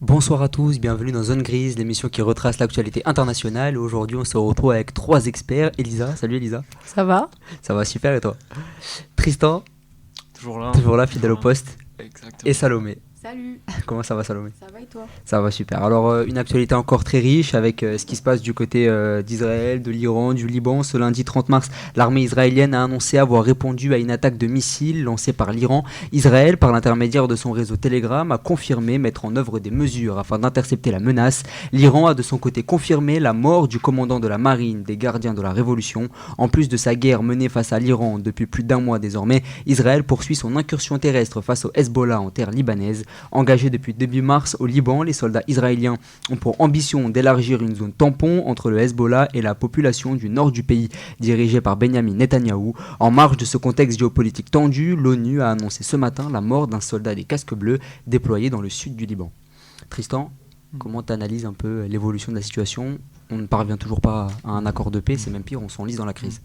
Bonsoir à tous, bienvenue dans Zone Grise, l'émission qui retrace l'actualité internationale. Aujourd'hui, on se retrouve avec trois experts. Elisa, salut Elisa. Ça va? Ça va super et toi? Tristan, Toujours toujours là, fidèle toujours au là. poste. Exactement. Et Salomé. Salut. Comment ça va Salomé? Ça va et toi? Ça va super. Alors, une actualité encore très riche avec ce qui se passe du côté d'Israël, de l'Iran, du Liban. Ce lundi 30 mars, l'armée israélienne a annoncé avoir répondu à une attaque de missiles lancée par l'Iran. Israël, par l'intermédiaire de son réseau Telegram, a confirmé mettre en œuvre des mesures afin d'intercepter la menace. L'Iran a de son côté confirmé la mort du commandant de la marine des gardiens de la révolution. En plus de sa guerre menée face à l'Iran depuis plus d'un mois désormais, Israël poursuit son incursion terrestre face au Hezbollah en terre libanaise. Engagés depuis début mars au Liban, les soldats israéliens ont pour ambition d'élargir une zone tampon entre le Hezbollah et la population du nord du pays, dirigée par Benyamin Netanyahou. En marge de ce contexte géopolitique tendu, l'ONU a annoncé ce matin la mort d'un soldat des casques bleus déployé dans le sud du Liban. Tristan, comment tu analyses un peu l'évolution de la situation? On ne parvient toujours pas à un accord de paix, c'est même pire, on s'enlise dans la crise.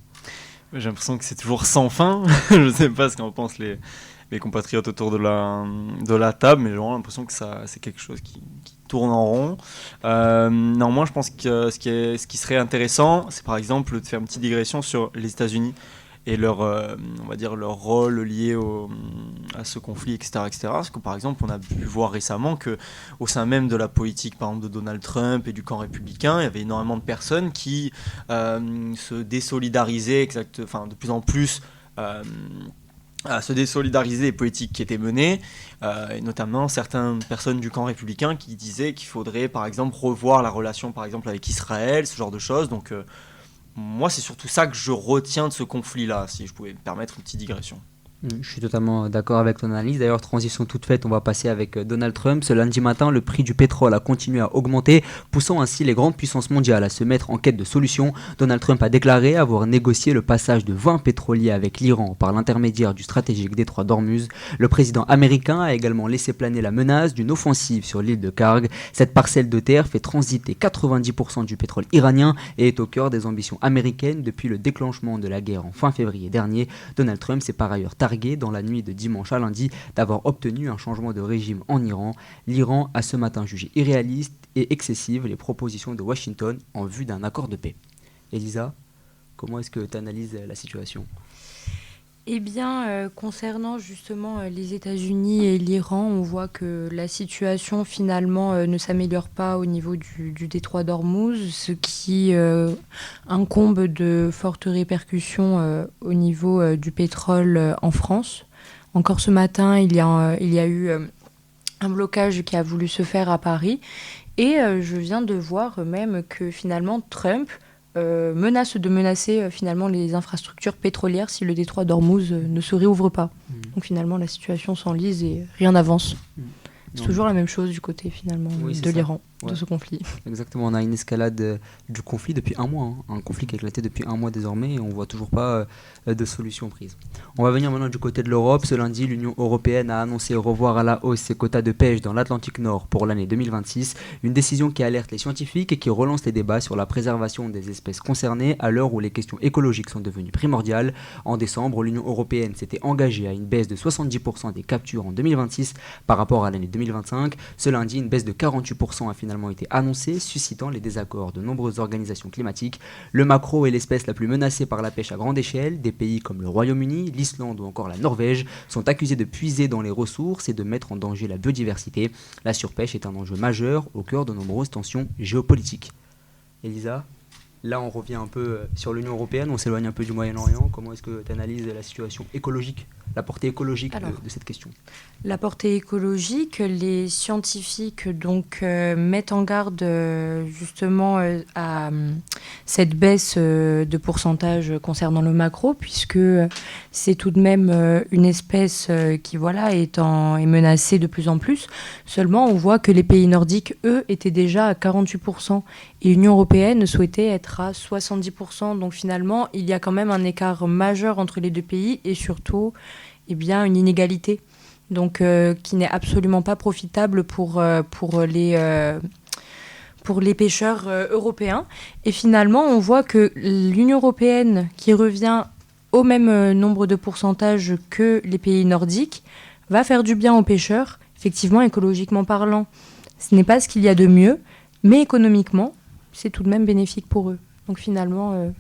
J'ai l'impression que c'est toujours sans fin. Je ne sais pas ce qu'en pensent les compatriotes autour de la table, mais j'ai vraiment l'impression que c'est quelque chose qui tourne en rond. Néanmoins, je pense que ce qui serait intéressant, c'est par exemple de faire une petite digression sur les États-Unis et on va dire leur rôle lié à ce conflit, etc., etc. Parce que par exemple, on a pu voir récemment que au sein même de la politique, par exemple, de Donald Trump et du camp républicain, il y avait énormément de personnes qui se désolidarisaient, de plus en plus. À se désolidariser des politiques qui étaient menées, et notamment certaines personnes du camp républicain qui disaient qu'il faudrait par exemple revoir la relation par exemple avec Israël, ce genre de choses. Donc moi c'est surtout ça que je retiens de ce conflit-là, si je pouvais me permettre une petite digression. Je suis totalement d'accord avec ton analyse. D'ailleurs, transition toute faite, on va passer avec Donald Trump. Ce lundi matin, le prix du pétrole a continué à augmenter, poussant ainsi les grandes puissances mondiales à se mettre en quête de solutions. Donald Trump a déclaré avoir négocié le passage de 20 pétroliers avec l'Iran par l'intermédiaire du stratégique détroit d'Ormuz. Le président américain a également laissé planer la menace d'une offensive sur l'île de Karg. Cette parcelle de terre fait transiter 90% du pétrole iranien et est au cœur des ambitions américaines depuis le déclenchement de la guerre en fin février dernier. Donald Trump s'est par ailleurs targué dans la nuit de dimanche à lundi d'avoir obtenu un changement de régime en Iran. L'Iran a ce matin jugé irréaliste et excessive les propositions de Washington en vue d'un accord de paix. Elisa, comment est-ce que tu analyses la situation? Eh bien, concernant justement les États-Unis et l'Iran, on voit que la situation finalement ne s'améliore pas au niveau du détroit d'Ormuz, ce qui incombe de fortes répercussions au niveau du pétrole en France. Encore ce matin, il y a eu un blocage qui a voulu se faire à Paris et je viens de voir même que finalement Trump menace de menacer finalement les infrastructures pétrolières si le détroit d'Ormuz ne se réouvre pas. Donc finalement la situation s'enlise et rien n'avance. C'est toujours la même chose du côté finalement de l'Iran, de ce conflit. Exactement, on a une escalade du conflit depuis un mois, un conflit qui a éclaté depuis un mois désormais et on ne voit toujours pas de solution prise. On va venir maintenant du côté de l'Europe. Ce lundi, l'Union européenne a annoncé revoir à la hausse ses quotas de pêche dans l'Atlantique Nord pour l'année 2026, une décision qui alerte les scientifiques et qui relance les débats sur la préservation des espèces concernées à l'heure où les questions écologiques sont devenues primordiales. En décembre, l'Union européenne s'était engagée à une baisse de 70% des captures en 2026 par rapport à l'année 2025. Ce lundi, une baisse de 48% a finalement été annoncée, suscitant les désaccords de nombreuses organisations climatiques. Le maquereau est l'espèce la plus menacée par la pêche à grande échelle. Des pays comme le Royaume-Uni, l'Islande ou encore la Norvège sont accusés de puiser dans les ressources et de mettre en danger la biodiversité. La surpêche est un enjeu majeur au cœur de nombreuses tensions géopolitiques. Elisa, là on revient un peu sur l'Union européenne, on s'éloigne un peu du Moyen-Orient. Comment est-ce que tu analyses la situation écologique, la portée écologique de cette question? La portée écologique, les scientifiques donc mettent en garde justement à cette baisse de pourcentage concernant le maquereau, puisque c'est tout de même une espèce qui est menacée de plus en plus. Seulement, on voit que les pays nordiques, eux, étaient déjà à 48%, et l'Union européenne souhaitait être à 70%. Donc finalement, il y a quand même un écart majeur entre les deux pays, et surtout une inégalité. Donc, qui n'est absolument pas profitable pour les pêcheurs européens. Et finalement, on voit que l'Union européenne, qui revient au même nombre de pourcentage que les pays nordiques, va faire du bien aux pêcheurs. Effectivement, écologiquement parlant, ce n'est pas ce qu'il y a de mieux, mais économiquement, c'est tout de même bénéfique pour eux. Donc finalement,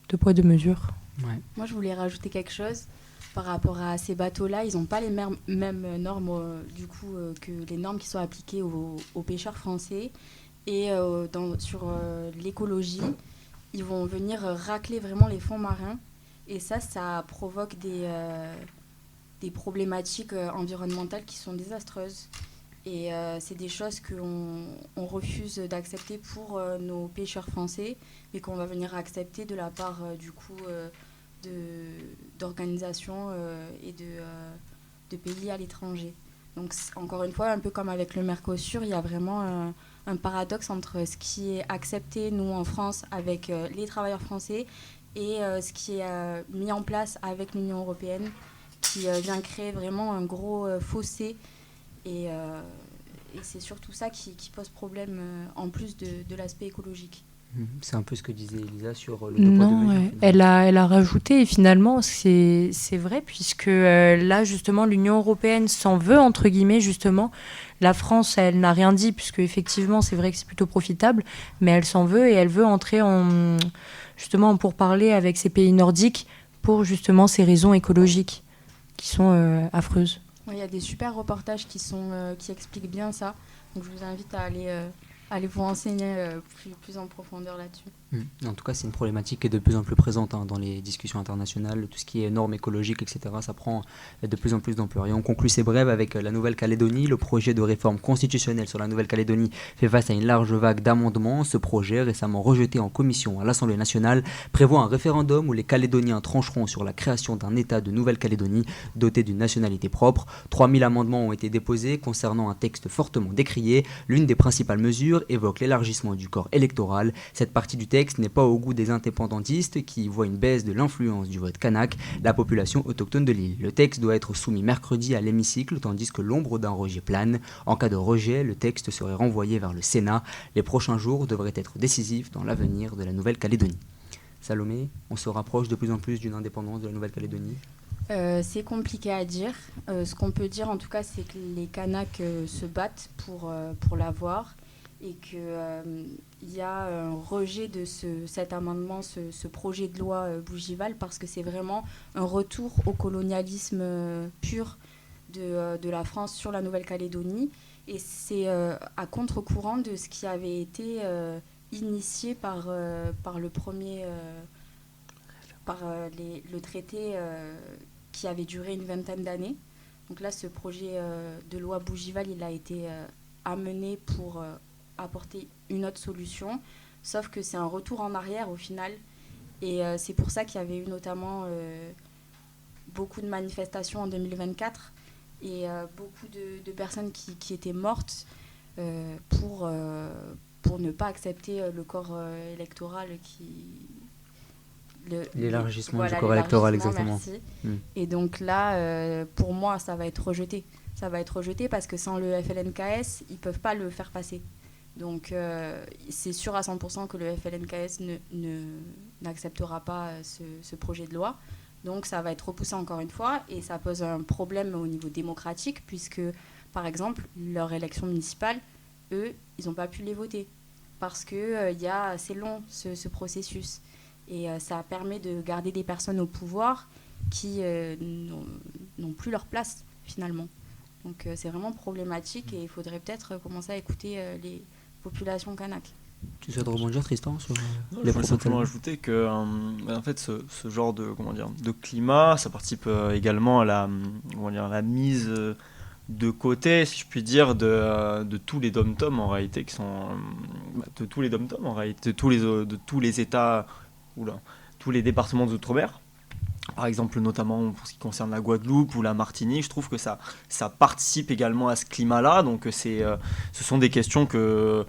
deux poids, deux mesures. Ouais. Moi, je voulais rajouter quelque chose par rapport à ces bateaux-là. Ils n'ont pas les mêmes normes, que les normes qui sont appliquées aux pêcheurs français. Et sur l'écologie, ils vont venir racler vraiment les fonds marins. Et ça provoque des problématiques environnementales qui sont désastreuses. Et c'est des choses qu'on refuse d'accepter pour nos pêcheurs français, mais qu'on va venir accepter de la part d'organisations et de pays à l'étranger. Donc encore une fois, un peu comme avec le Mercosur, il y a vraiment un paradoxe entre ce qui est accepté, nous, en France, avec les travailleurs français, et ce qui est mis en place avec l'Union européenne, qui vient créer vraiment un gros fossé. Et c'est surtout ça qui pose problème, en plus de l'aspect écologique. C'est un peu ce que disait Elisa sur le deux poids, deux Non, mesures. elle a rajouté, et finalement, c'est vrai, puisque là, justement, l'Union européenne s'en veut, entre guillemets, justement. La France, elle n'a rien dit, puisque effectivement, c'est vrai que c'est plutôt profitable, mais elle s'en veut, et elle veut entrer justement en pourparlers avec ces pays nordiques pour justement ces raisons écologiques qui sont affreuses. Il y a des super reportages qui expliquent bien ça. Donc je vous invite à aller vous renseigner plus en profondeur là-dessus. En tout cas, c'est une problématique qui est de plus en plus présente dans les discussions internationales. Tout ce qui est normes écologiques, etc., ça prend de plus en plus d'ampleur. Et on conclut ces brèves avec la Nouvelle-Calédonie. Le projet de réforme constitutionnelle sur la Nouvelle-Calédonie fait face à une large vague d'amendements. Ce projet, récemment rejeté en commission à l'Assemblée nationale, prévoit un référendum où les Calédoniens trancheront sur la création d'un État de Nouvelle-Calédonie doté d'une nationalité propre. 3000 amendements ont été déposés concernant un texte fortement décrié. L'une des principales mesures évoque l'élargissement du corps électoral. Cette partie du texte n'est pas au goût des indépendantistes qui voient une baisse de l'influence du vote kanak, la population autochtone de l'île. Le texte doit être soumis mercredi à l'hémicycle tandis que l'ombre d'un rejet plane. En cas de rejet, le texte serait renvoyé vers le Sénat. Les prochains jours devraient être décisifs dans l'avenir de la Nouvelle-Calédonie. Salomé, on se rapproche de plus en plus d'une indépendance de la Nouvelle-Calédonie. C'est compliqué à dire. Ce qu'on peut dire en tout cas, c'est que les Kanaks se battent pour l'avoir, et qu'il y a un rejet de cet amendement, ce projet de loi Bougival, parce que c'est vraiment un retour au colonialisme pur de la France sur la Nouvelle-Calédonie, et c'est à contre-courant de ce qui avait été initié par le premier le traité qui avait duré une vingtaine d'années. Donc là, ce projet de loi Bougival, il a été amené pour apporter une autre solution, sauf que c'est un retour en arrière au final, et c'est pour ça qu'il y avait eu notamment beaucoup de manifestations en 2024, et beaucoup de personnes qui étaient mortes pour ne pas accepter le corps électoral l'élargissement du corps électoral, exactement. Merci. Et donc là, pour moi, ça va être rejeté. Ça va être rejeté parce que sans le FLNKS, ils ne peuvent pas le faire passer. Donc c'est sûr à 100% que le FLNKS n'acceptera pas ce projet de loi. Donc ça va être repoussé encore une fois, et ça pose un problème au niveau démocratique, puisque par exemple, leur élection municipale, eux, ils n'ont pas pu les voter parce que c'est long ce processus. Et ça permet de garder des personnes au pouvoir qui n'ont plus leur place finalement. Donc c'est vraiment problématique, et il faudrait peut-être commencer à écouter les populations kanaks. Tu souhaites rebondir, Tristan, sur Je les voulais simplement ajouter que en fait, ce genre de climat, ça participe également à la mise de côté, si je puis dire, de tous les dom-toms en réalité, qui sont de tous les dom-toms en réalité, de tous les États, tous les départements d'outre-mer. Par exemple, notamment pour ce qui concerne la Guadeloupe ou la Martinique, je trouve que ça participe également à ce climat-là. Donc ce sont des questions que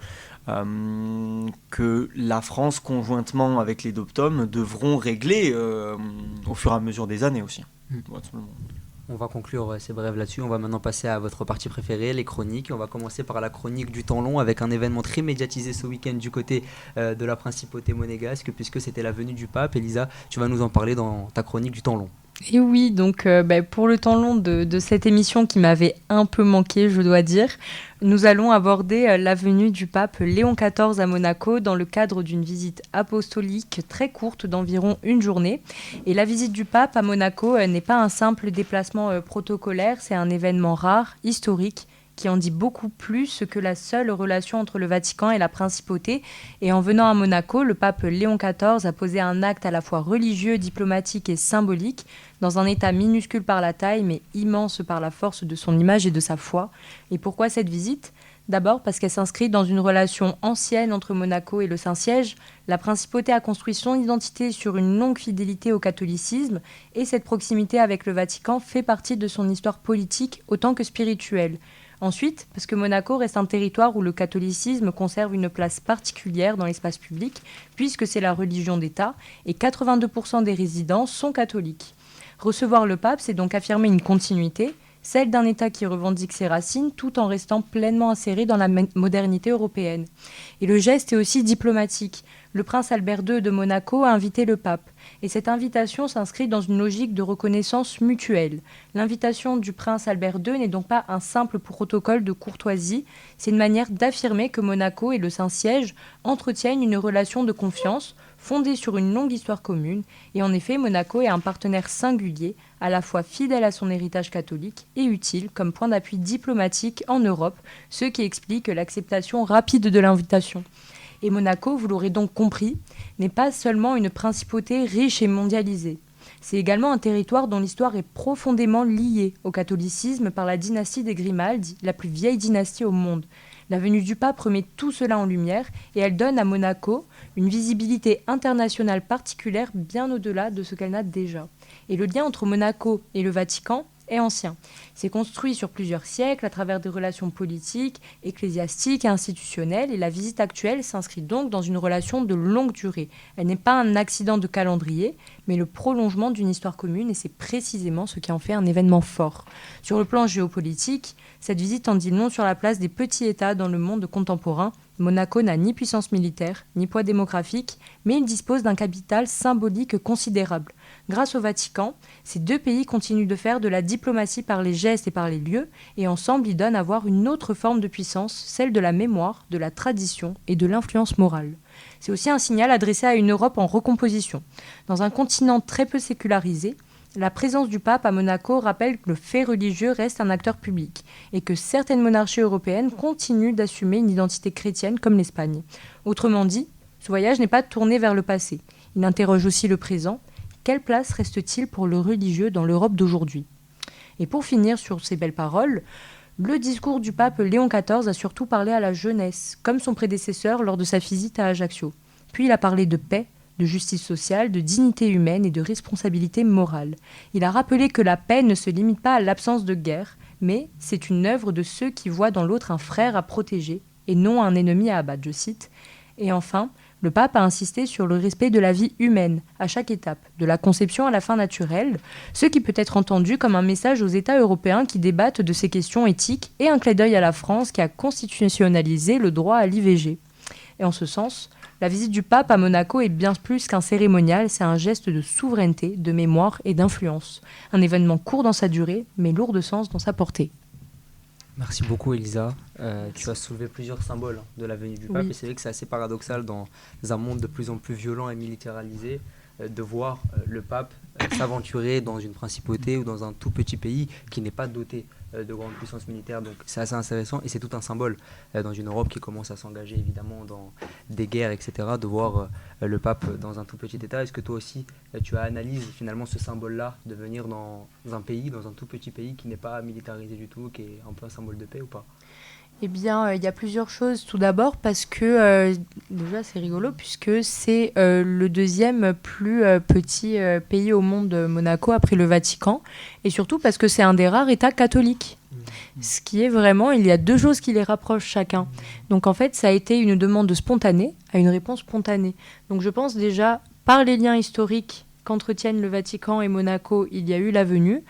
la France, conjointement avec les dom-toms, devront régler au fur et à mesure des années aussi. On va conclure ces brèves là-dessus. On va maintenant passer à votre partie préférée, les chroniques. On va commencer par la chronique du temps long, avec un événement très médiatisé ce week-end du côté de la principauté monégasque, puisque c'était la venue du pape. Elisa, tu vas nous en parler dans ta chronique du temps long. Et oui, donc pour le temps long de cette émission qui m'avait un peu manqué, je dois dire, nous allons aborder la venue du pape Léon XIV à Monaco dans le cadre d'une visite apostolique très courte d'environ une journée. Et la visite du pape à Monaco n'est pas un simple déplacement protocolaire, c'est un événement rare, historique, qui en dit beaucoup plus que la seule relation entre le Vatican et la principauté. Et en venant à Monaco, le pape Léon XIV a posé un acte à la fois religieux, diplomatique et symbolique, dans un état minuscule par la taille, mais immense par la force de son image et de sa foi. Et pourquoi cette visite ? D'abord parce qu'elle s'inscrit dans une relation ancienne entre Monaco et le Saint-Siège. La principauté a construit son identité sur une longue fidélité au catholicisme, et cette proximité avec le Vatican fait partie de son histoire politique autant que spirituelle. Ensuite, parce que Monaco reste un territoire où le catholicisme conserve une place particulière dans l'espace public, puisque c'est la religion d'État, et 82% des résidents sont catholiques. Recevoir le pape, c'est donc affirmer une continuité, celle d'un État qui revendique ses racines tout en restant pleinement inséré dans la modernité européenne. Et le geste est aussi diplomatique. Le prince Albert II de Monaco a invité le pape. Et cette invitation s'inscrit dans une logique de reconnaissance mutuelle. L'invitation du prince Albert II n'est donc pas un simple protocole de courtoisie, c'est une manière d'affirmer que Monaco et le Saint-Siège entretiennent une relation de confiance fondée sur une longue histoire commune. Et en effet, Monaco est un partenaire singulier, à la fois fidèle à son héritage catholique et utile comme point d'appui diplomatique en Europe, ce qui explique l'acceptation rapide de l'invitation. Et Monaco, vous l'aurez donc compris, n'est pas seulement une principauté riche et mondialisée. C'est également un territoire dont l'histoire est profondément liée au catholicisme par la dynastie des Grimaldi, la plus vieille dynastie au monde. La venue du pape remet tout cela en lumière et elle donne à Monaco une visibilité internationale particulière bien au-delà de ce qu'elle n'a déjà. Et le lien entre Monaco et le Vatican est ancien. C'est construit sur plusieurs siècles à travers des relations politiques, ecclésiastiques et institutionnelles, et la visite actuelle s'inscrit donc dans une relation de longue durée. Elle n'est pas un accident de calendrier, mais le prolongement d'une histoire commune, et c'est précisément ce qui en fait un événement fort. Sur le plan géopolitique, cette visite en dit long sur la place des petits États dans le monde contemporain. Monaco n'a ni puissance militaire, ni poids démographique, mais il dispose d'un capital symbolique considérable. Grâce au Vatican, ces deux pays continuent de faire de la diplomatie par les gestes et par les lieux, et ensemble ils donnent à voir une autre forme de puissance, celle de la mémoire, de la tradition et de l'influence morale. C'est aussi un signal adressé à une Europe en recomposition. Dans un continent très peu sécularisé, la présence du pape à Monaco rappelle que le fait religieux reste un acteur public et que certaines monarchies européennes continuent d'assumer une identité chrétienne comme l'Espagne. Autrement dit, ce voyage n'est pas tourné vers le passé. Il interroge aussi le présent. Quelle place reste-t-il pour le religieux dans l'Europe d'aujourd'hui ? Et pour finir sur ces belles paroles, le discours du pape Léon XIV a surtout parlé à la jeunesse, comme son prédécesseur lors de sa visite à Ajaccio. Puis il a parlé de paix, de justice sociale, de dignité humaine et de responsabilité morale. Il a rappelé que la paix ne se limite pas à l'absence de guerre, mais c'est une œuvre de ceux qui voient dans l'autre un frère à protéger et non un ennemi à abattre, je cite. Et enfin, le pape a insisté sur le respect de la vie humaine à chaque étape, de la conception à la fin naturelle, ce qui peut être entendu comme un message aux États européens qui débattent de ces questions éthiques et un clin d'œil à la France qui a constitutionnalisé le droit à l'IVG. Et en ce sens, la visite du pape à Monaco est bien plus qu'un cérémonial, c'est un geste de souveraineté, de mémoire et d'influence. Un événement court dans sa durée, mais lourd de sens dans sa portée. Merci beaucoup Elisa. Tu as soulevé plusieurs symboles de la venue du pape, Oui. et c'est vrai que c'est assez paradoxal dans un monde de plus en plus violent et militarisé de voir le pape s'aventurer dans une principauté ou dans un tout petit pays qui n'est pas doté de grandes puissances militaires. Donc c'est assez intéressant et c'est tout un symbole dans une Europe qui commence à s'engager évidemment dans des guerres, etc. De voir le pape dans un tout petit État. Est-ce que toi aussi tu analyses finalement ce symbole-là de venir dans un pays, dans un tout petit pays qui n'est pas militarisé du tout, qui est un peu un symbole de paix ou pas ? Eh bien, il y a plusieurs choses. Tout d'abord parce que, déjà, c'est rigolo, puisque c'est le deuxième plus petit pays au monde, Monaco, après le Vatican. Et surtout parce que c'est un des rares États catholiques. Ce qui est vraiment, il y a deux choses qui les rapprochent chacun. Donc en fait, ça a été une demande spontanée à une réponse spontanée. Donc je pense déjà, par les liens historiques qu'entretiennent le Vatican et Monaco, il y a eu la venue,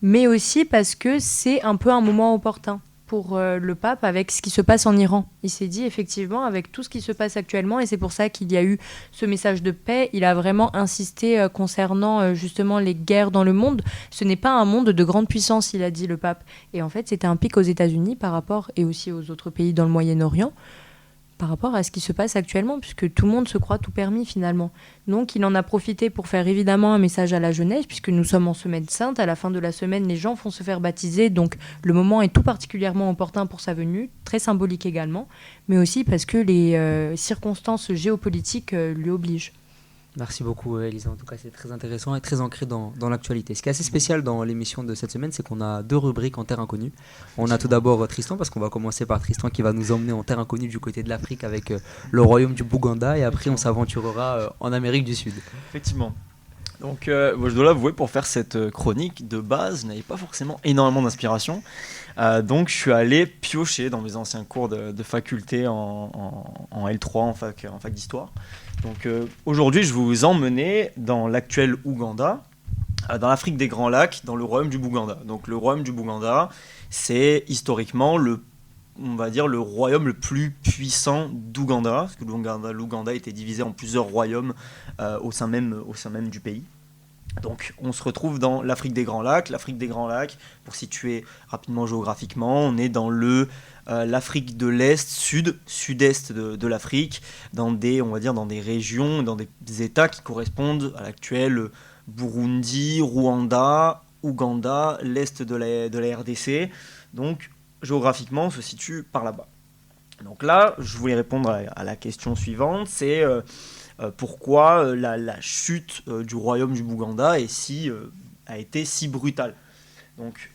mais aussi parce que c'est un peu un moment opportun. pour le pape avec ce qui se passe en Iran. Il s'est dit effectivement avec tout ce qui se passe actuellement, et c'est pour ça qu'il y a eu ce message de paix, il a vraiment insisté concernant justement les guerres dans le monde. Ce n'est pas un monde de grande puissance, il a dit le pape. Et en fait, c'était un pic aux États-Unis par rapport, et aussi aux autres pays dans le Moyen-Orient, par rapport à ce qui se passe actuellement, puisque tout le monde se croit tout permis finalement. Donc il en a profité pour faire évidemment un message à la jeunesse, puisque nous sommes en semaine sainte, à la fin de la semaine les gens vont se faire baptiser, donc le moment est tout particulièrement opportun pour sa venue, très symbolique également, mais aussi parce que les circonstances géopolitiques lui obligent. Merci beaucoup Elisa, en tout cas c'est très intéressant et très ancré dans l'actualité. Ce qui est assez spécial dans l'émission de cette semaine, c'est qu'on a 2 rubriques en terre inconnue. On a tout d'abord Tristan, parce qu'on va commencer par Tristan qui va nous emmener en terre inconnue du côté de l'Afrique avec le royaume du Bouganda, et après on s'aventurera en Amérique du Sud. Effectivement. Donc moi, je dois l'avouer, pour faire cette chronique de base, je n'avais pas forcément énormément d'inspiration. Donc je suis allé piocher dans mes anciens cours de faculté en L3, en fac d'histoire. Donc aujourd'hui, je vais vous emmener dans l'actuel Ouganda, dans l'Afrique des Grands Lacs, dans le royaume du Bouganda. Donc le royaume du Bouganda, c'est historiquement on va dire le royaume le plus puissant d'Ouganda, parce que l'Ouganda était divisé en plusieurs royaumes au sein même du pays. Donc on se retrouve dans l'Afrique des Grands Lacs. L'Afrique des Grands Lacs, pour situer rapidement géographiquement, on est dans l'Afrique de l'Est, sud-est de l'Afrique, on va dire dans des régions, dans des États qui correspondent à l'actuel Burundi, Rwanda, Ouganda, l'Est de la RDC. Donc géographiquement, on se situe par là-bas. Donc là, je voulais répondre à la question suivante, c'est pourquoi la chute du royaume du Bouganda a été si brutale. Donc,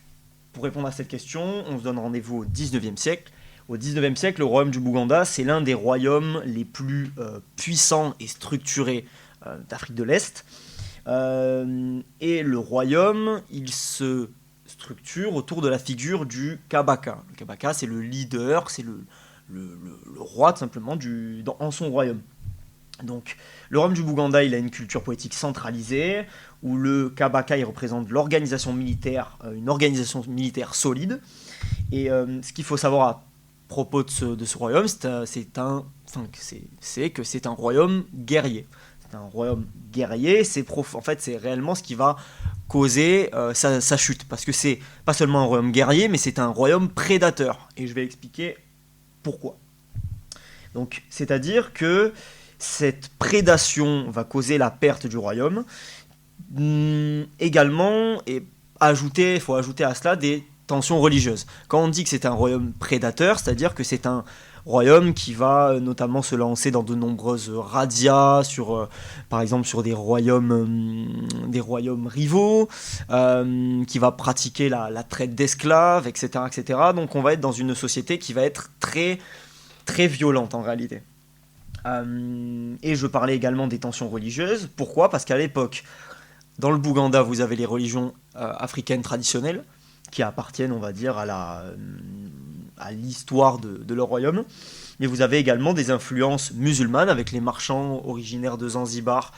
pour répondre à cette question, on se donne rendez-vous au 19e siècle. Au 19e siècle, le royaume du Bouganda, c'est l'un des royaumes les plus puissants et structurés d'Afrique de l'Est. Et le royaume, il se structure autour de la figure du Kabaka. Le Kabaka, c'est le leader, c'est le roi, tout simplement, en son royaume. Donc, le royaume du Bouganda, il a une culture poétique centralisée, où le Kabaka, il représente l'organisation militaire, une organisation militaire solide. Et ce qu'il faut savoir à propos de ce royaume, c'est que c'est un royaume guerrier. C'est un royaume guerrier, en fait, c'est réellement ce qui va causer sa chute. Parce que c'est pas seulement un royaume guerrier, mais c'est un royaume prédateur. Et je vais expliquer pourquoi. Donc, c'est-à-dire que cette prédation va causer la perte du royaume. Également, il faut ajouter à cela des tensions religieuses. Quand on dit que c'est un royaume prédateur, c'est-à-dire que c'est un royaume qui va notamment se lancer dans de nombreuses razzias, par exemple sur des royaumes rivaux, qui va pratiquer la traite d'esclaves, etc., etc. Donc on va être dans une société qui va être très, très violente en réalité. Et je parlais également des tensions religieuses. Pourquoi ? Parce qu'à l'époque, dans le Bouganda, vous avez les religions africaines traditionnelles qui appartiennent, on va dire, à l'histoire de leur royaume. Mais vous avez également des influences musulmanes avec les marchands originaires de Zanzibar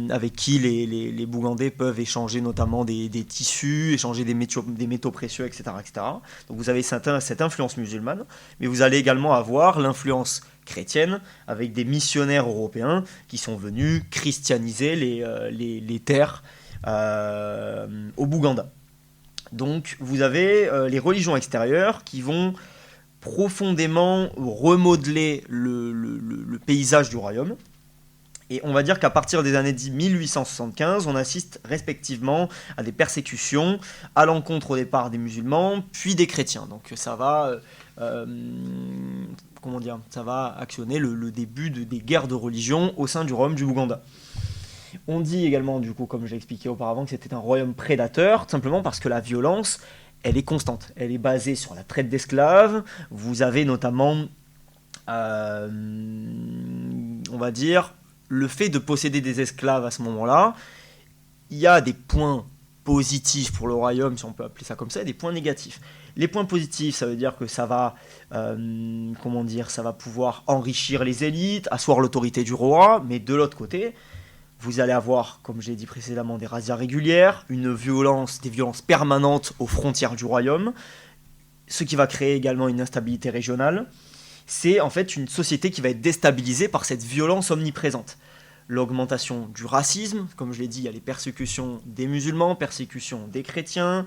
avec qui les Bougandais peuvent échanger notamment des tissus, échanger des métaux précieux, etc., etc. Donc vous avez cette influence musulmane, mais vous allez également avoir l'influence chrétienne avec des missionnaires européens qui sont venus christianiser les terres au Bouganda. Donc vous avez les religions extérieures qui vont profondément remodeler le paysage du royaume. Et on va dire qu'à partir des années 1875, on assiste respectivement à des persécutions à l'encontre au départ des musulmans, puis des chrétiens. Donc ça va, ça va actionner le début des guerres de religion au sein du royaume du Bouganda. On dit également, du coup, comme j'ai expliqué auparavant, que c'était un royaume prédateur, tout simplement parce que la violence, elle est constante. Elle est basée sur la traite d'esclaves. Vous avez notamment, on va dire, le fait de posséder des esclaves à ce moment-là. Il y a des points positifs pour le royaume, si on peut appeler ça comme ça, et des points négatifs. Les points positifs, ça veut dire que ça va, ça va pouvoir enrichir les élites, asseoir l'autorité du roi, mais de l'autre côté, vous allez avoir, comme j'ai dit précédemment, des razzias régulières, des violences permanentes aux frontières du royaume, ce qui va créer également une instabilité régionale. C'est en fait une société qui va être déstabilisée par cette violence omniprésente. L'augmentation du racisme, comme je l'ai dit, il y a les persécutions des musulmans, persécutions des chrétiens,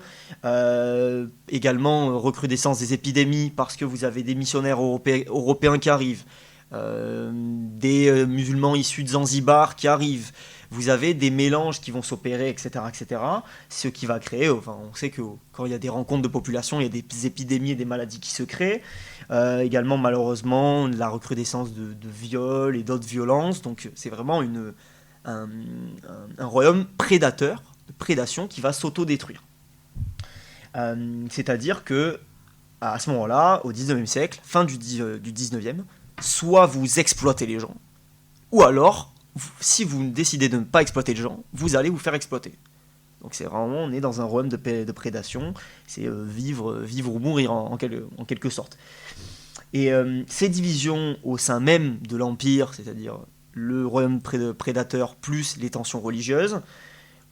également recrudescence des épidémies parce que vous avez des missionnaires européens qui arrivent, des musulmans issus de Zanzibar qui arrivent, vous avez des mélanges qui vont s'opérer, etc., etc., ce qui va créer, enfin, on sait que quand il y a des rencontres de population, il y a des épidémies et des maladies qui se créent. Également, malheureusement, la recrudescence de viols et d'autres violences. Donc, c'est vraiment un royaume prédateur, de prédation, qui va s'auto-détruire. C'est-à-dire que à ce moment-là, au 19e siècle, fin du 19e, soit vous exploitez les gens, ou alors, si vous décidez de ne pas exploiter les gens, vous allez vous faire exploiter. Donc c'est vraiment, on est dans un royaume de prédation, c'est vivre ou mourir en quelque sorte. Et ces divisions au sein même de l'Empire, c'est-à-dire le royaume prédateur plus les tensions religieuses,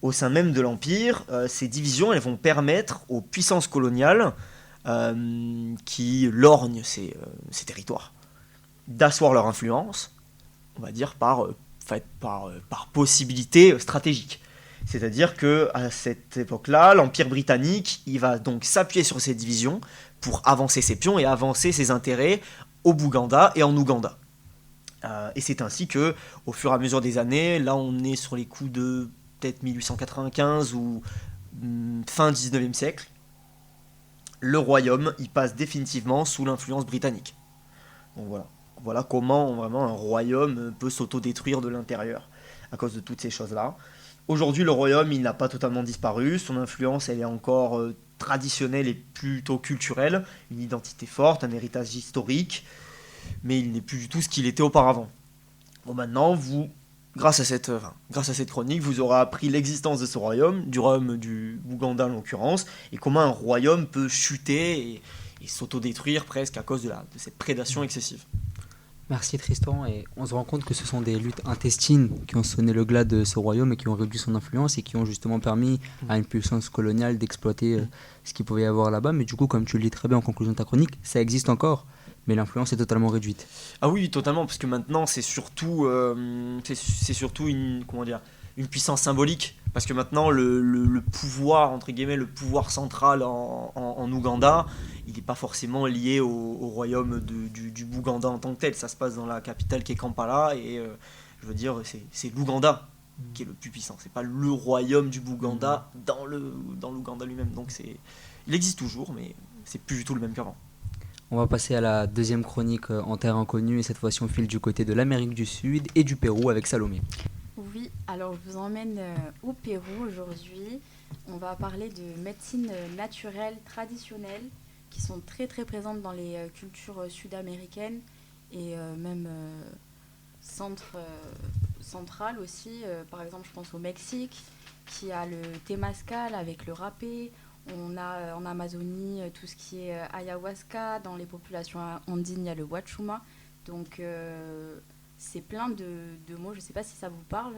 au sein même de l'Empire, ces divisions elles vont permettre aux puissances coloniales qui lorgnent ces territoires d'asseoir leur influence, on va dire par possibilité stratégique. C'est-à-dire qu'à cette époque-là, l'Empire britannique, il va donc s'appuyer sur ces divisions pour avancer ses pions et avancer ses intérêts au Bouganda et en Ouganda. Et c'est ainsi que, au fur et à mesure des années, là on est sur les coups de peut-être 1895 ou fin 19e siècle, le royaume il passe définitivement sous l'influence britannique. Donc voilà comment vraiment un royaume peut s'autodétruire de l'intérieur à cause de toutes ces choses-là. Aujourd'hui, le royaume, il n'a pas totalement disparu. Son influence, elle est encore traditionnelle et plutôt culturelle. Une identité forte, un héritage historique. Mais il n'est plus du tout ce qu'il était auparavant. Bon, maintenant, grâce à cette chronique, vous aurez appris l'existence de ce royaume, du royaume du Bouganda en l'occurrence, et comment un royaume peut chuter et s'autodétruire presque à cause de cette prédation excessive. Merci Tristan, et on se rend compte que ce sont des luttes intestines qui ont sonné le glas de ce royaume et qui ont réduit son influence et qui ont justement permis à une puissance coloniale d'exploiter ce qu'il pouvait y avoir là-bas. Mais du coup, comme tu le dis très bien en conclusion de ta chronique, ça existe encore, mais l'influence est totalement réduite. Ah oui, totalement, parce que maintenant c'est surtout une puissance symbolique. Parce que maintenant le pouvoir, entre guillemets, le pouvoir central en Ouganda, il n'est pas forcément lié au royaume du Bouganda en tant que tel. Ça se passe dans la capitale qui est Kampala, et je veux dire, c'est l'Ouganda qui est le plus puissant. C'est pas le royaume du Bouganda dans l'Ouganda lui-même. Donc il existe toujours, mais c'est plus du tout le même qu'avant. On va passer à la deuxième chronique en terre inconnue, et cette fois-ci on file du côté de l'Amérique du Sud et du Pérou avec Salomé. Oui, alors je vous emmène au Pérou aujourd'hui. On va parler de médecine naturelle traditionnelle qui sont très très présentes dans les cultures sud-américaines et même centrales aussi. Par exemple, je pense au Mexique qui a le Temazcal avec le râpé. On a en Amazonie tout ce qui est ayahuasca. Dans les populations andines, il y a le huachuma. Donc c'est plein de mots, je ne sais pas si ça vous parle.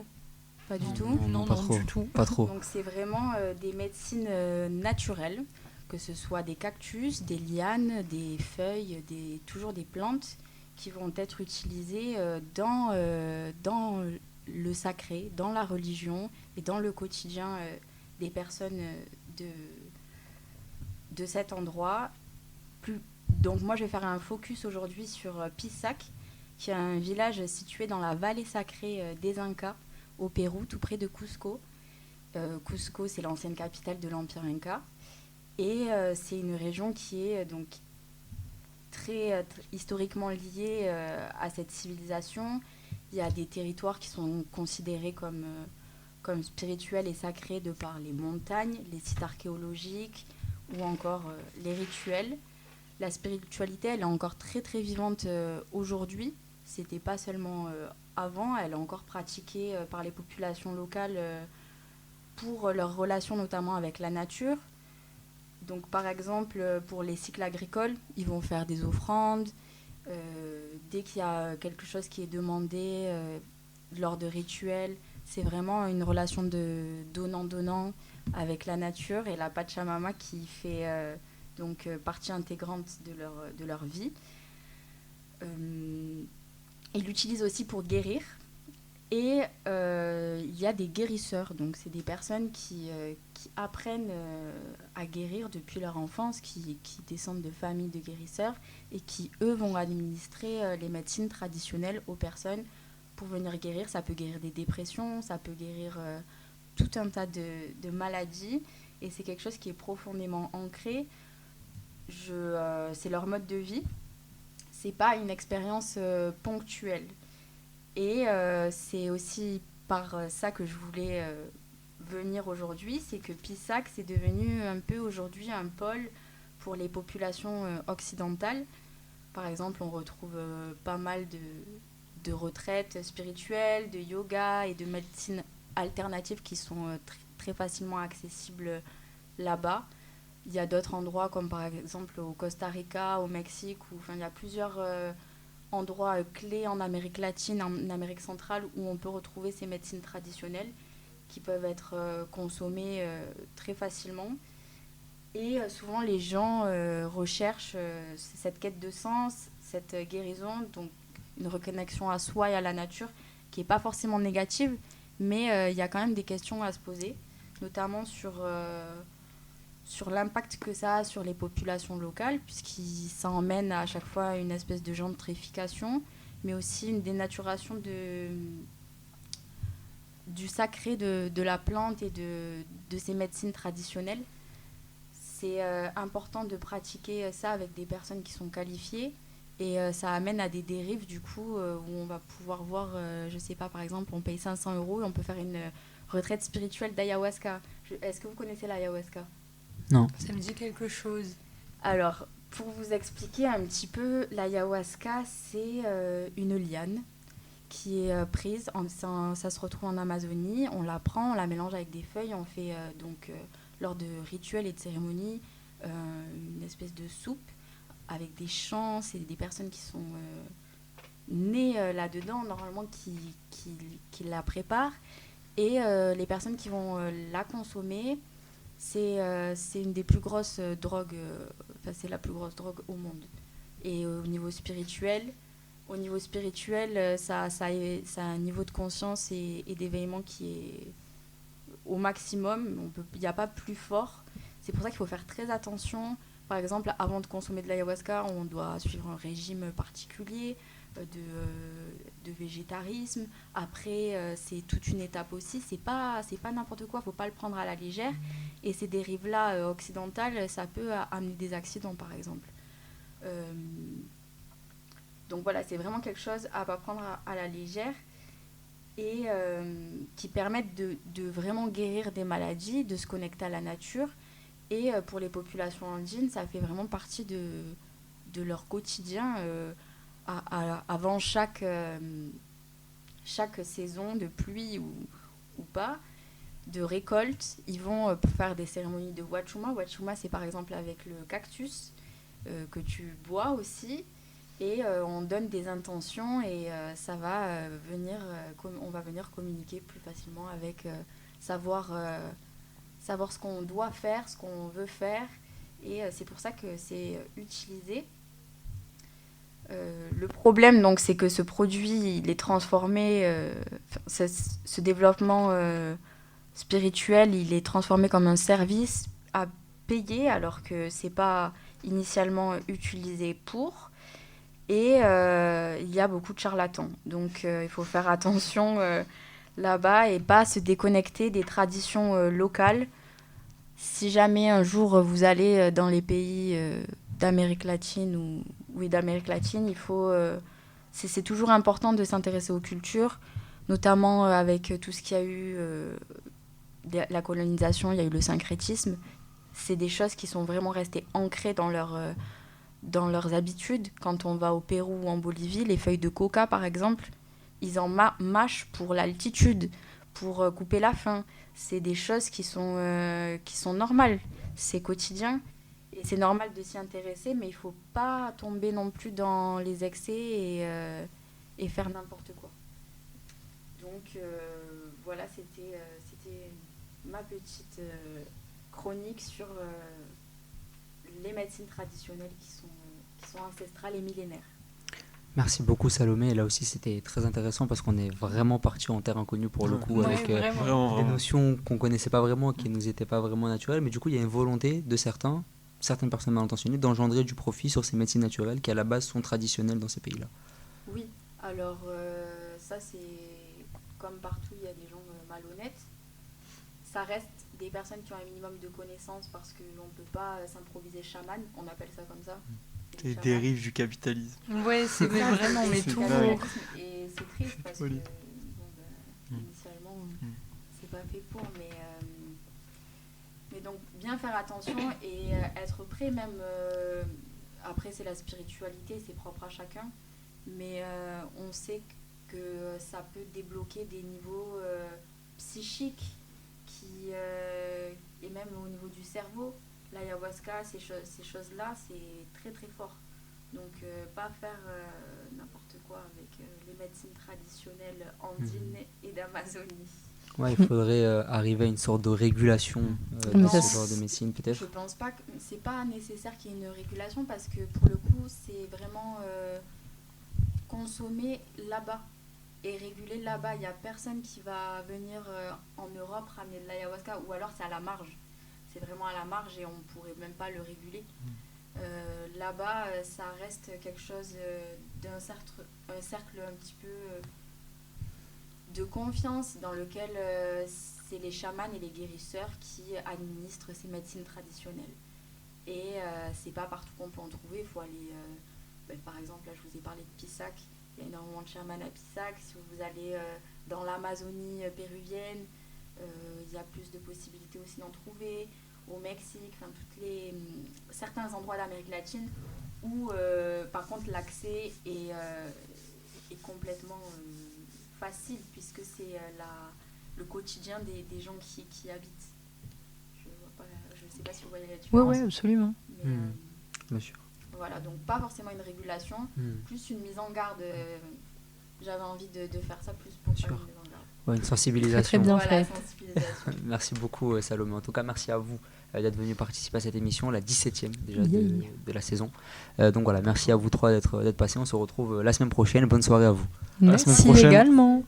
Pas du tout. Non, pas trop. Du tout. Pas trop. Donc c'est vraiment des médecines naturelles, que ce soit des cactus, des lianes, des feuilles, toujours des plantes qui vont être utilisées dans le sacré, dans la religion et dans le quotidien des personnes de cet endroit. Donc moi je vais faire un focus aujourd'hui sur Pisac, qui est un village situé dans la vallée sacrée des Incas, au Pérou, tout près de Cusco. Cusco, c'est l'ancienne capitale de l'Empire Inca. Et c'est une région qui est donc très historiquement liée à cette civilisation. Il y a des territoires qui sont considérés comme spirituels et sacrés de par les montagnes, les sites archéologiques ou encore les rituels. La spiritualité, elle est encore très très vivante aujourd'hui. C'était pas seulement avant, elle est encore pratiquée par les populations locales pour leurs relations notamment avec la nature. Donc par exemple, pour les cycles agricoles, ils vont faire des offrandes. Dès qu'il y a quelque chose qui est demandé lors de rituels, c'est vraiment une relation de donnant-donnant avec la nature et la Pachamama qui fait donc partie intégrante de leur vie. Ils l'utilisent aussi pour guérir. Et il y a des guérisseurs, donc c'est des personnes qui apprennent à guérir depuis leur enfance, qui descendent de familles de guérisseurs et qui, eux, vont administrer les médecines traditionnelles aux personnes pour venir guérir. Ça peut guérir des dépressions, ça peut guérir tout un tas de maladies, et c'est quelque chose qui est profondément ancré. C'est leur mode de vie, c'est pas une expérience ponctuelle. Et c'est aussi par ça que je voulais venir aujourd'hui, c'est que Pissac, c'est devenu un peu aujourd'hui un pôle pour les populations occidentales. Par exemple, on retrouve pas mal de retraites spirituelles, de yoga et de médecine alternative qui sont très facilement accessibles là-bas. Il y a d'autres endroits comme par exemple au Costa Rica, au Mexique, où il y a plusieurs endroits clés en Amérique latine, en Amérique centrale, où on peut retrouver ces médecines traditionnelles qui peuvent être consommées très facilement. Et souvent les gens recherchent cette quête de sens, cette guérison, donc une reconnexion à soi et à la nature qui n'est pas forcément négative, mais il y a quand même des questions à se poser, notamment sur l'impact que ça a sur les populations locales, ça emmène à chaque fois une espèce de gentrification, mais aussi une dénaturation du sacré de la plante et de ces médecines traditionnelles. C'est important de pratiquer ça avec des personnes qui sont qualifiées, et ça amène à des dérives du coup où on va pouvoir voir, je sais pas, par exemple, on paye 500 € et on peut faire une retraite spirituelle d'ayahuasca. Est-ce que vous connaissez l'ayahuasca ? Non. Ça me dit quelque chose. Alors, pour vous expliquer un petit peu, l'ayahuasca, c'est une liane qui est prise, ça se retrouve en Amazonie, on la prend, on la mélange avec des feuilles, on fait lors de rituels et de cérémonies une espèce de soupe avec des chants. C'est des personnes qui sont nées là-dedans, normalement, qui la préparent, et les personnes qui vont la consommer, c'est une des plus grosses drogues, c'est la plus grosse drogue au monde. Et au niveau spirituel, ça a un niveau de conscience et d'éveillement qui est au maximum. Il n'y a pas plus fort. C'est pour ça qu'il faut faire très attention. Par exemple, avant de consommer de l'ayahuasca, on doit suivre un régime particulier de végétarisme. Après, c'est toute une étape aussi. C'est pas n'importe quoi. Il ne faut pas le prendre à la légère. Et ces dérives-là occidentales, ça peut amener des accidents, par exemple. Donc voilà, c'est vraiment quelque chose à ne pas prendre à la légère, et qui permettent de vraiment guérir des maladies, de se connecter à la nature. Et pour les populations andines, ça fait vraiment partie de leur quotidien. Avant chaque saison de pluie ou pas, de récolte, ils vont faire des cérémonies de Wachuma. Wachuma, c'est par exemple avec le cactus que tu bois aussi. Et on donne des intentions, et ça va on va venir communiquer plus facilement avec savoir ce qu'on doit faire, ce qu'on veut faire. Et c'est pour ça que c'est utilisé. Le problème, donc, c'est que ce produit, il est transformé, ce développement spirituel, il est transformé comme un service à payer, alors que c'est pas initialement utilisé pour. Et il y a beaucoup de charlatans. Donc il faut faire attention là-bas et pas se déconnecter des traditions locales. Si jamais un jour vous allez dans les pays d'Amérique latine c'est toujours important de s'intéresser aux cultures, notamment avec tout ce qu'il y a eu, la colonisation, il y a eu le syncrétisme. C'est des choses qui sont vraiment restées ancrées dans leurs habitudes. Quand on va au Pérou ou en Bolivie, les feuilles de coca, par exemple, ils en mâchent pour l'altitude, pour couper la faim. C'est des choses qui sont normales. C'est quotidien. Et c'est normal de s'y intéresser, mais il ne faut pas tomber non plus dans les excès et faire n'importe quoi. Donc voilà, c'était ma petite chronique sur les médecines traditionnelles qui sont ancestrales et millénaires. Merci beaucoup Salomé, et là aussi c'était très intéressant parce qu'on est vraiment parti en terre inconnue pour le coup, Ouais, avec vraiment. Vraiment, des vraiment. notions qu'on connaissait pas vraiment, qui nous étaient pas vraiment naturelles, mais du coup il y a une volonté de certaines personnes mal intentionnées d'engendrer du profit sur ces médecines naturelles qui à la base sont traditionnelles dans ces pays-là. Oui, alors ça c'est comme partout, il y a des gens malhonnêtes. Ça reste des personnes qui ont un minimum de connaissances parce qu'on ne peut pas s'improviser chaman, on appelle ça comme ça. C'est Les chaman. dérives du capitalisme. Ouais, c'est Ça, vraiment, c'est mais du tout. capitalisme. Et c'est triste parce Oui. que initialement, c'est pas fait pour, mais donc bien faire attention et être prêt même. Après, c'est la spiritualité, c'est propre à chacun, mais on sait que ça peut débloquer des niveaux psychiques et même au niveau du cerveau. L'ayahuasca, ces choses-là, c'est très très fort. Donc, pas faire n'importe quoi avec les médecines traditionnelles andines et d'Amazonie. Ouais, il faudrait arriver à une sorte de régulation Mais de ça, ce genre de médecine peut-être. Je pense pas que c'est pas nécessaire qu'il y ait une régulation parce que pour le coup, c'est vraiment consommer là-bas et réguler là-bas. Il n'y a personne qui va venir en Europe ramener de l'ayahuasca ou alors c'est à la marge. C'est vraiment à la marge et on pourrait même pas le réguler. Là-bas, ça reste quelque chose d'un cercle un petit peu de confiance dans lequel c'est les chamans et les guérisseurs qui administrent ces médecines traditionnelles. Et c'est pas partout qu'on peut en trouver. Il faut aller, par exemple, là je vous ai parlé de Pisac. Il y a énormément de chamans à Pisac. Si vous allez dans l'Amazonie péruvienne, il y a plus de possibilités aussi d'en trouver. Au Mexique, enfin certains endroits d'Amérique latine où par contre l'accès est complètement facile puisque c'est le quotidien des gens qui habitent. Je ne sais pas si vous voyez la différence. Ouais, absolument. Mais, Bien sûr. voilà, donc pas forcément une régulation, plus une mise en garde. J'avais envie de faire ça plus pour faire Sûr. une mise en garde. Ouais, une sensibilisation. Très bien Voilà, fait. sensibilisation. Merci beaucoup Salomé. En tout cas, merci à vous d'être venu participer à cette émission, la 17e déjà Yeah. de la saison. Donc voilà, merci à vous trois d'être passés. On se retrouve la semaine prochaine. Bonne soirée à vous. la semaine Merci prochaine. également.